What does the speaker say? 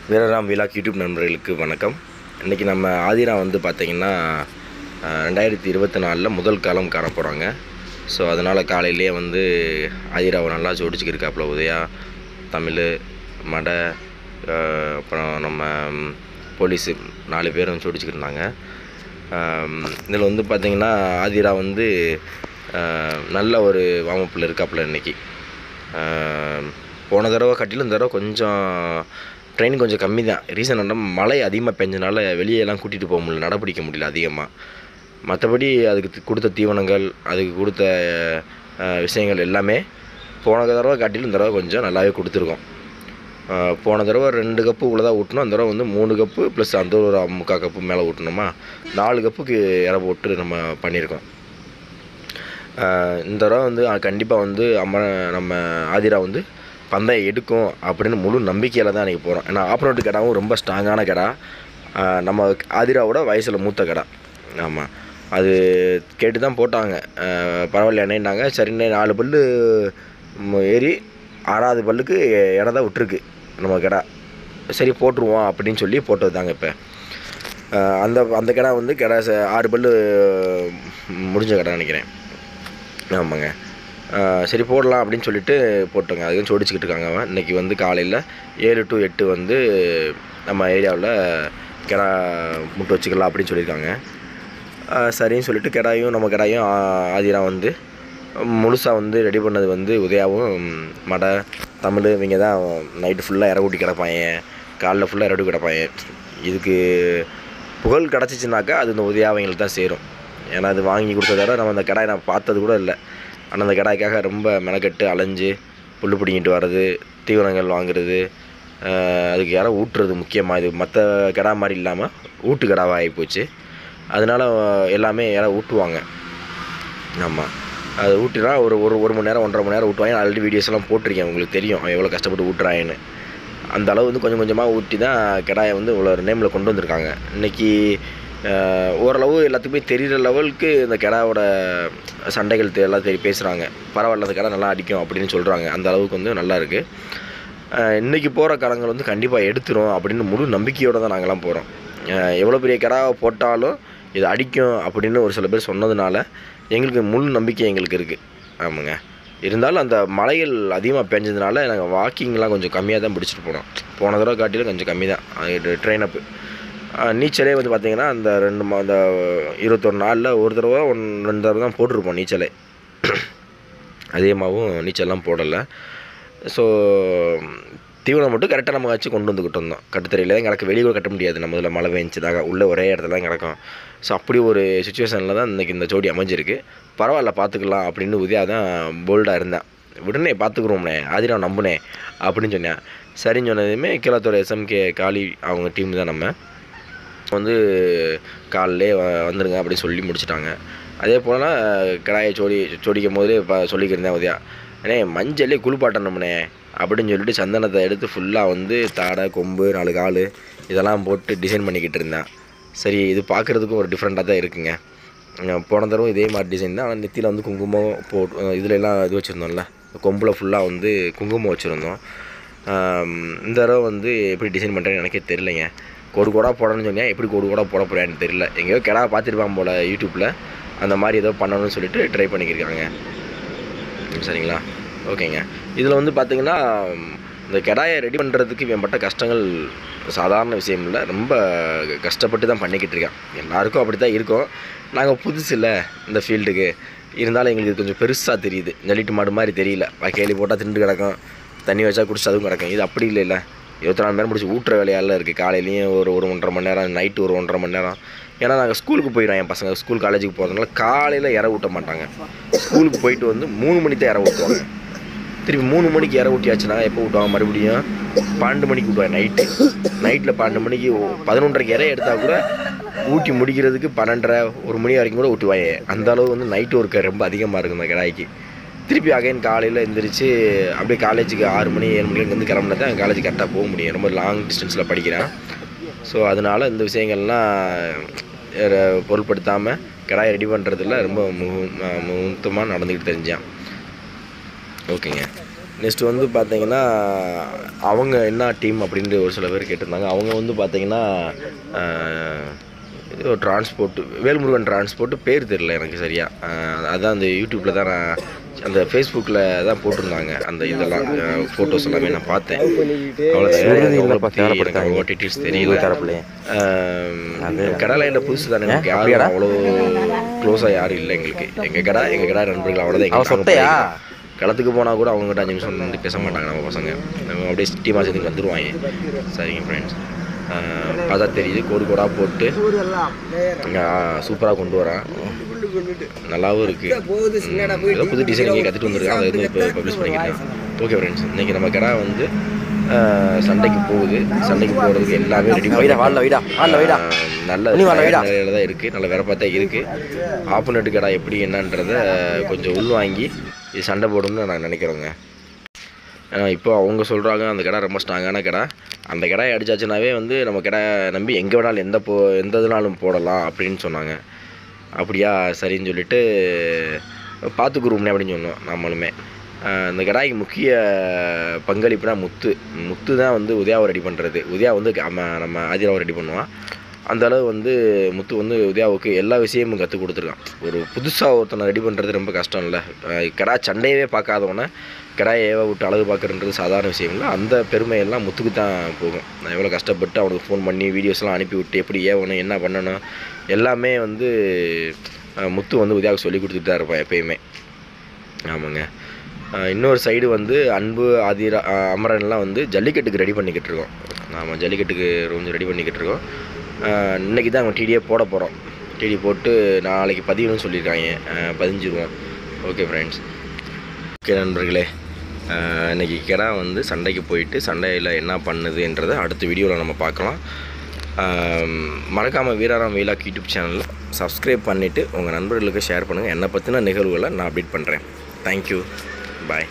வீரராம் vlog YouTube நண்பர்களுக்கு வணக்கம். இன்றைக்கி நம்ம ஆதிரா வந்து பார்த்திங்கன்னா 2024 முதல் காலம் காண போகிறாங்க. ஸோ அதனால் காலையிலேயே வந்து ஆதிராவை நல்லா ஜோடிச்சுக்கிருக்காப்புல உதயா, தமிழ், மடை, அப்புறம் நம்ம போலீஸு 4 பேரும் ஜோடிச்சுக்கிருந்தாங்க. இதில் வந்து பார்த்திங்கன்னா ஆதிரா வந்து நல்ல ஒரு வார்மப்பில் இருக்காப்புல இன்றைக்கி. போன தடவை காட்டிலும் இந்த தடவை கொஞ்சம் ட்ரெயின் கொஞ்சம் கம்மி தான். ரீசன் என்ன, மழை அதிகமாக பெஞ்சனால வெளியெல்லாம் கூட்டிகிட்டு போக முடியல, நடப்பிடிக்க முடியல அதிகமாக. மற்றபடி அதுக்கு கொடுத்த தீவனங்கள், அதுக்கு கொடுத்த விஷயங்கள் எல்லாமே போன தடவை காட்டிலும் இந்த தடவை கொஞ்சம் நல்லாவே கொடுத்துருக்கோம். போன தடவை 2 கப்பு உள்ளதாக ஊட்டினோம். அந்த தடவை வந்து 3 கப்பு ப்ளஸ் அந்த ஒரு 3/4 கப்பு மேலே ஊட்டினோமா, 4 கப்புக்கு இற போட்டு நம்ம பண்ணியிருக்கோம். இந்த தடவை வந்து கண்டிப்பாக வந்து நம்ம ஆதிரா வந்து பந்தயம் எடுக்கும் அப்படின்னு முழு நம்பிக்கையில் தான் இன்றைக்கி போகிறோம். ஏன்னா ஆப்பனோட்டு கடாவும் ரொம்ப ஸ்ட்ராங்கான கடா, நம்ம ஆதிராவோட வயசில் மூத்த கடா. ஆமாம், அது கேட்டு தான் போட்டாங்க. பரவாயில்ல என்னன்னாங்க, சரின்னு 4 பல்லு ஏறி 6வது பல்லுக்கு இடம் தான் விட்டுருக்கு நம்ம கடா. சரி போட்டுருவோம் அப்படின்னு சொல்லி போட்டது தாங்க. இப்போ அந்த கடா வந்து 6 பல்லு முடிஞ்ச கடை நினைக்கிறேன். ஆமாங்க, சரி போடலாம் அப்படின்னு சொல்லிட்டு போட்டோங்க. அதுவும் ஜோடிச்சுக்கிட்டு இருக்காங்க. அவன் இன்றைக்கி வந்து காலையில் 7 to 8 வந்து நம்ம ஏரியாவில் கிடா முட்டை வச்சுக்கலாம் அப்படின்னு சொல்லியிருக்காங்க. சரின்னு சொல்லிட்டு நம்ம கிடாயும் ஆதிரா வந்து முழுசாக வந்து ரெடி பண்ணது வந்து உதயாவும் மடை, தமிழ் இவங்க தான் நைட்டு ஃபுல்லாக இற ஊட்டி கிடப்பாங்க, காலைல ஃபுல்லாக இற ஊட்டி கிடப்பாங்க. இதுக்கு புகழ் கிடச்சிச்சின்னாக்கா அது இந்த உதயாவங்களுக்கு தான் சேரும். ஏன்னா அது வாங்கி கொடுத்ததோட நம்ம அந்த கடாயை நான் பார்த்தது கூட இல்லை. ஆனால் அந்த கடாய்க்காக ரொம்ப மெனக்கெட்டு அலைஞ்சு புல் பிடிங்கிட்டு வர்றது, தீவனங்கள் வாங்குறது, அதுக்கு யாரோ ஊட்டுறது முக்கியமாக. இது மற்ற கடா மாதிரி இல்லாமல் ஊட்டு கடாவாக ஆகிப்போச்சு. அதனால் எல்லாமே யாரோ ஊட்டுவாங்க. ஆமாம், அது ஊட்டினா ஒரு மணி நேரம் 1.5 மணி நேரம் ஊட்டுவாங்க. ஆல்ரெடி வீடியோஸ்லாம் போட்டிருக்கேன், உங்களுக்கு தெரியும் எவ்வளோ கஷ்டப்பட்டு ஊட்டுறாங்கன்னு. அந்த அளவு வந்து கொஞ்சம் கொஞ்சமாக ஊட்டி தான் கடாயை வந்து இவ்வளோ நேமில் கொண்டு வந்திருக்காங்க. இன்றைக்கி ஓரளவு எல்லாத்துக்குமே தெரிகிற லெவலுக்கு இந்த கடாவோட சண்டைகள் எல்லாம் பேசுகிறாங்க. பரவாயில்ல, அந்த கடை நல்லா அடிக்கும் அப்படின்னு சொல்கிறாங்க. அந்த அளவுக்கு வந்து நல்லா இருக்குது. இன்றைக்கி போகிற காலங்கள் வந்து கண்டிப்பாக எடுத்துரும் அப்படின்னு முழு நம்பிக்கையோடு தான் நாங்கள்லாம் போகிறோம். எவ்வளோ பெரிய கடாவை போட்டாலும் இது அடிக்கும் அப்படின்னு ஒரு சில பேர் சொன்னதுனால எங்களுக்கு முழு நம்பிக்கை எங்களுக்கு இருக்குது. ஆமாங்க, இருந்தாலும் அந்த மலைகள் அதிகமாக பெஞ்சதுனால நாங்கள் வாக்கிங்லாம் கொஞ்சம் கம்மியாக தான் பிடிச்சிட்டு போனோம். போன தடவை காட்டிலும் கொஞ்சம் கம்மி தான் ட்ரெயின் அப்பு. நீச்சலே வந்து பார்த்திங்கன்னா அந்த 21 நாளில் ஒரு தடவை 2 தடவை தான் போட்டிருப்போம் நீச்சலே. அதிகமாகவும் நீச்சல்லாம் போடலை. ஸோ தீவனம் மட்டும் கரெக்டாக நம்ம வச்சு கொண்டு வந்துக்கிட்டு இருந்தோம். கட்டுத்தரையில் தான் கிடக்கு, வெளியே கூட கட்ட முடியாது. நம்ம இதில் மழை பெஞ்சுதாங்க உள்ளே ஒரே இடத்துல தான் கிடக்கும். ஸோ அப்படி ஒரு சுச்சுவேஷனில் தான் இன்றைக்கி இந்த ஜோடி அமைஞ்சிருக்கு. பரவாயில்ல பார்த்துக்கலாம் அப்படின்னு உதயா தான் போல்டாக இருந்தேன். விடுனே பார்த்துக்குறோம்னே, ஆதிரா நம்புனே அப்படின்னு சொன்னேன். சரின்னு சொன்னதுமே கீழத்தோட SMK காளி அவங்க டீம் தான் நம்ம வந்து காலிலே வந்துடுங்க அப்படின்னு சொல்லி முடிச்சிட்டாங்க. அதே போல் கடாயை ஜோடிக்கும் போது சொல்லிக்கிருந்தேன் உதயா, ஏன்னே மஞ்சள்லே குளிப்பாட்டணும்னே அப்படின்னு சொல்லிட்டு சந்தனத்தை எடுத்து ஃபுல்லாக வந்து தாடை, கொம்பு, 4 கால் இதெல்லாம் போட்டு டிசைன் பண்ணிக்கிட்டு இருந்தேன். சரி, இது பார்க்குறதுக்கும் ஒரு டிஃப்ரெண்ட்டாக தான் இருக்குங்க. போன தடவை இதே மாதிரி டிசைன் தான். ஆனால் நெத்தியில் வந்து குங்குமம் இதில் எல்லாம் இது வச்சுருந்தோம்ல, கொம்பில் ஃபுல்லாக வந்து குங்குமம் வச்சுருந்தோம். இந்த தடவை வந்து எப்படி டிசைன் பண்ணுறேன்னு எனக்கே தெரிலைங்க. கோடு கோடாக போடணும்னு சொன்னேன், எப்படி கோடு கோடாக போட போகிறேன்னு தெரியல. எங்கேயோ கிடா பார்த்துருப்பான் போல் யூடியூப்பில், அந்த மாதிரி ஏதோ பண்ணணும்னு சொல்லிட்டு ட்ரை பண்ணிக்கிருக்காங்க. சரிங்களா, ஓகேங்க. இதில் வந்து பார்த்திங்கன்னா இந்த கடாயை ரெடி பண்ணுறதுக்கு மேம்பட்ட கஷ்டங்கள் சாதாரண விஷயம் இல்லை, ரொம்ப கஷ்டப்பட்டு தான் பண்ணிக்கிட்டு இருக்கேன். எல்லாருக்கும் அப்படி தான் இருக்கும். நாங்கள் புதுசு இல்லை இந்த ஃபீல்டுக்கு, இருந்தாலும் எங்களுக்கு கொஞ்சம் பெருசாக தெரியுது. ஜல்லிட்டு மாடு மாதிரி தெரியல. கேலி போட்டால் திண்டு கிடக்கும், தண்ணி வச்சா குடிச்சு அதுவும் கிடக்கும். இது அப்படி இல்லை. 24 மணி நேரம் முடிச்சு ஊட்டுற வேலையால் இருக்குது. காலையிலையும் ஒரு 1.5 மணி நேரம், நைட்டு ஒரு 1.5 மணி நேரம். ஏன்னா நாங்கள் ஸ்கூலுக்கு போயிடுவோம். என் பசங்க ஸ்கூல் காலேஜுக்கு போகிறதுனால காலையில் இற ஊட்ட மாட்டாங்க. ஸ்கூலுக்கு போயிட்டு வந்து 3 மணிக்கு தான் இற ஊட்டுவாங்க. திருப்பி 3 மணிக்கு இற ஊட்டியாச்சுன்னா எப்போ ஊட்டுவாங்க, மறுபடியும் 12 மணிக்கு ஊட்டுவாங்க. நைட்டில் 12 மணிக்கு 11:30 இறை எடுத்தால் கூட ஊட்டி முடிக்கிறதுக்கு 12:30 1 மணி வரைக்கும் கூட ஊட்டுவாங்க. அந்த அளவு வந்து நைட்டு ஒர்க்கு ரொம்ப அதிகமாக இருக்குது இந்த கடாய்க்கு. திருப்பி அகைன் காலையில் எழுந்திரிச்சு அப்படியே காலேஜுக்கு 6 மணி 7 மணிக்கு வந்து கிளம்புனா தான் காலேஜுக்கு கரெக்டாக போக முடியும். ரொம்ப லாங் டிஸ்டன்ஸில் படிக்கிறேன். ஸோ அதனால் இந்த விஷயங்கள்லாம் பொருட்படுத்தாமல் கடாயை ரெடி பண்ணுறதுல ரொம்ப முகூர்த்தமாக நடந்துக்கிட்டு தெரிஞ்சேன். ஓகேங்க, நெக்ஸ்ட்டு வந்து பார்த்தீங்கன்னா அவங்க என்ன டீம் அப்படின்ட்டு ஒரு சில பேர் கேட்டிருந்தாங்க. அவங்க வந்து பார்த்தீங்கன்னா இது ஒரு டிரான்ஸ்போர்ட் வேல்முருகன் டிரான்ஸ்போர்ட் பேர் தெரியல எனக்கு சரியாக. அதான் அந்த யூடியூப்பில் தான் நான் அந்த ஃபேஸ்புக்கில் தான் போட்டிருந்தாங்க அந்த இதெல்லாம் ஃபோட்டோஸ் எல்லாமே நான் பார்த்தேன். அவ்வளோ டீட்டெயில்ஸ் தெரியல. கடை லைனில் புதுசு தானே, எனக்கு யாரும் அவ்வளோ க்ளோஸாக யாரும் இல்லை எங்களுக்கு. எங்கள் கடை நண்பர்கள் அவ்வளோதான். எங்கள் களத்துக்கு போனால் கூட அவங்ககிட்ட 5 நிமிஷம் வந்து பேச மாட்டாங்க நம்ம பசங்க. நம்ம அப்படியே டீமாக சேர்ந்து வந்துடுவாங்க. சரிங்க ஃப்ரெண்ட்ஸ், பார்த்தா தெரியுது கோடாக போட்டு சூப்பராக கொண்டு வரேன். நல்லாவும் இருக்குது. ஏதோ புது டிசைன் நீங்கள் கற்றுட்டு வந்துருக்கேன், அதை வந்து இப்போ பப்ளிஷ் பண்ணிக்கிட்டேன். ஓகே ஃப்ரெண்ட்ஸ், இன்றைக்கி நம்ம கடை வந்து சண்டைக்கு போகுது. சண்டைக்கு போகிறதுக்கு எல்லாமே ரெடி நல்ல நிலையில் தான் இருக்குது. நல்ல வேற பார்த்தா இருக்குது. ஆப்போனட் கடை எப்படி என்னன்றதை கொஞ்சம் உள்வாங்கி இது சண்டை போடும்னு நான் நினைக்கிறேங்க. இப்போ அவங்க சொல்கிறாங்க அந்த கடை ரொம்ப ஸ்ட்ராங்கான கடை, அந்த கடையை அடித்தாச்சுனாவே வந்து நம்ம கடை நம்பி எங்கே வேணாலும் எந்த இதுனாலும் போடலாம் அப்படின்னு சொன்னாங்க. அப்படியா, சரின்னு சொல்லிவிட்டு பார்த்துக்குருவோம்னே அப்படின்னு சொன்னோம். நம்மளுமே இந்த கடாய்க்கு முக்கிய பங்களிப்புனா முத்து தான் வந்து உதயாவை ரெடி பண்ணுறது. உதயா வந்து நம்ம ஆதிராவை ரெடி பண்ணுவான். அந்த அளவு வந்து முத்து வந்து உதயாவுக்கு எல்லா விஷயமும் கற்றுக் கொடுத்துருக்கான். ஒரு புதுசாக ஒருத்தனை ரெடி பண்ணுறது ரொம்ப கஷ்டம் இல்லை. கடா சண்டையவே பார்க்காதவொன்னே கடாயை விட்டு அழகு பார்க்குறன்றது சாதாரண விஷயம் இல்லை. அந்த பெருமையெல்லாம் முத்துக்கு தான் போகும். நான் எவ்வளோ கஷ்டப்பட்டு அவனுக்கு ஃபோன் பண்ணி வீடியோஸ்லாம் அனுப்பி விட்டு எப்படி ஏவணும் என்ன பண்ணணும் எல்லாமே வந்து முத்து வந்து உதயாவுக்கு சொல்லி கொடுத்துட்டு தான் இருப்பான் எப்பயுமே. ஆமாங்க. இன்னொரு சைடு வந்து அன்பு ஆதிரா அமரன்லாம் வந்து ஜல்லிக்கட்டுக்கு ரெடி பண்ணிக்கிட்டு இருக்கோம். ஆமாம், ஜல்லிக்கட்டுக்கு கொஞ்சம் ரெடி பண்ணிக்கிட்டு இருக்கோம். இன்றைக்கி தான் அவங்க டிடியே போட போகிறோம். டிடி போட்டு நாளைக்கு பதிவுன்னு சொல்லியிருக்காங்க, பதிஞ்சிருவோம். ஓகே ஃப்ரெண்ட்ஸ், ஓகே நண்பர்களே, இன்றைக்கி கடை வந்து சண்டைக்கு போயிட்டு சண்டையில் என்ன பண்ணுதுன்றதை அடுத்த வீடியோவில் நம்ம பார்க்கலாம். மறக்காமல் வீராராம் வீலாக் யூடியூப் சேனலில் சப்ஸ்கிரைப் பண்ணிவிட்டு உங்கள் நண்பர்களுக்கு ஷேர் பண்ணுங்கள். என்னை பற்றின நிகழ்வுகளை நான் அப்டேட் பண்ணுறேன். தேங்க்யூ, பாய்.